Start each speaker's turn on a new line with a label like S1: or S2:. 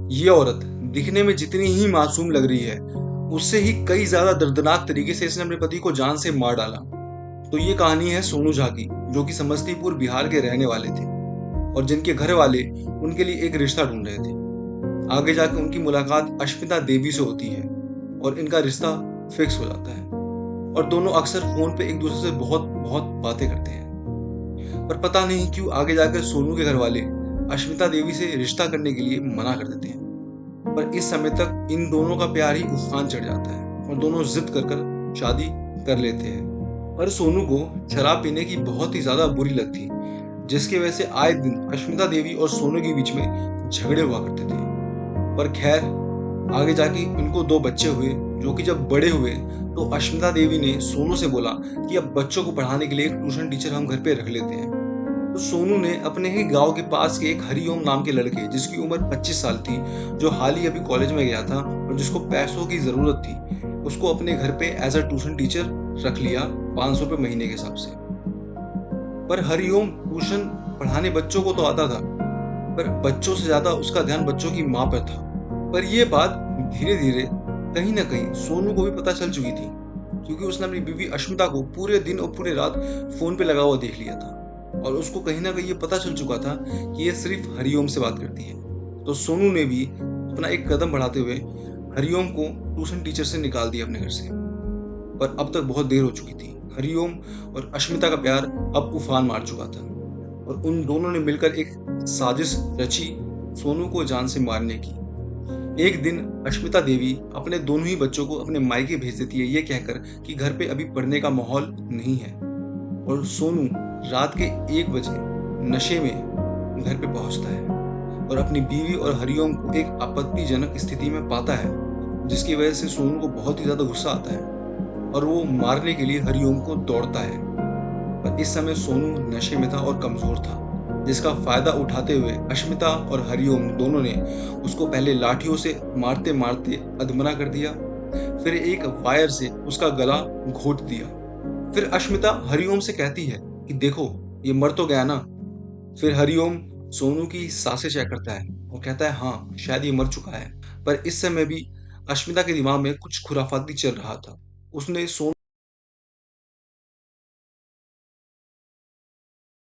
S1: ये औरत दिखने में जितनी ही मासूम लग रही है, उससे ही कई ज्यादा दर्दनाक तरीके से इसने अपने पति को जान से मार डाला। तो ये कहानी है सोनू झा की, जो कि समस्तीपुर बिहार के रहने वाले थे और जिनके घर वाले उनके लिए एक रिश्ता ढूंढ रहे थे। आगे जाकर उनकी मुलाकात अश्मिता देवी से होती है और इनका रिश्ता फिक्स हो जाता है और दोनों अक्सर फोन पे एक दूसरे से बहुत बहुत बातें करते हैं। पर पता नहीं क्यों आगे जाकर सोनू के घर वाले अश्मिता देवी से रिश्ता करने के लिए मना कर देते हैं। पर इस समय तक इन दोनों का प्यार ही उफान चढ़ जाता है और दोनों जिद कर कर शादी कर लेते हैं। पर सोनू को शराब पीने की बहुत ही ज्यादा बुरी लत थी, जिसकी वजह से आए दिन अश्मिता देवी और सोनू के बीच में झगड़े हुआ करते थे। पर खैर, आगे जाके उनको दो बच्चे हुए, जो कि जब बड़े हुए तो अश्मिता देवी ने सोनू से बोला कि अब बच्चों को पढ़ाने के लिए एक ट्यूशन टीचर हम घर पे रख लेते हैं। तो सोनू ने अपने ही गांव के पास के एक हरिओम नाम के लड़के, जिसकी उम्र 25 साल थी, जो हाल ही अभी कॉलेज में गया था और जिसको पैसों की जरूरत थी, उसको अपने घर पे एज अ ट्यूशन टीचर रख लिया 500 रुपये महीने के हिसाब से। पर हरिओम ट्यूशन पढ़ाने बच्चों को तो आता था, पर बच्चों से ज्यादा उसका ध्यान बच्चों की माँ पर था। पर यह बात धीरे धीरे कहीं ना कहीं सोनू को भी पता चल चुकी थी, क्योंकि उसने अपनी बीवी अश्मिता को पूरे दिन और पूरे रात फोन पे लगा हुआ देख लिया था और उसको कहीं ना कहीं ये पता चल चुका था कि ये सिर्फ हरिओम से बात करती है। तो सोनू ने भी अपना एक कदम बढ़ाते हुए हरिओम को ट्यूशन टीचर से निकाल दिया अपने घर से। पर अब तक बहुत देर हो चुकी थी। हरिओम और अश्मिता का प्यार अब उफान मार चुका था और उन दोनों ने मिलकर एक साजिश रची सोनू को जान से मारने की। एक दिन अश्मिता देवी अपने दोनों ही बच्चों को अपने मायके भेज देती है, ये कहकर कि घर पे अभी पढ़ने का माहौल नहीं है। और सोनू रात के 1 बजे नशे में घर पे पहुंचता है और अपनी बीवी और हरिओम को एक आपत्तिजनक स्थिति में पाता है, जिसकी वजह से सोनू को बहुत ही ज्यादा गुस्सा आता है और वो मारने के लिए हरिओम को दौड़ता है। पर इस समय सोनू नशे में था और कमजोर था, जिसका फायदा उठाते हुए अश्मिता और हरिओम दोनों ने उसको पहले लाठियों से मारते मारते अधमरा कर दिया, फिर एक वायर से उसका गला घोट दिया। फिर अश्मिता हरिओम से कहती है कि देखो, ये मर तो गया ना। फिर हरिओम सोनू की सांसें चेक करता है और कहता है हाँ, शायद ये मर चुका है। पर इस समय भी अश्मिता के दिमाग में कुछ खुराफाती चल रहा था। उसने सोनू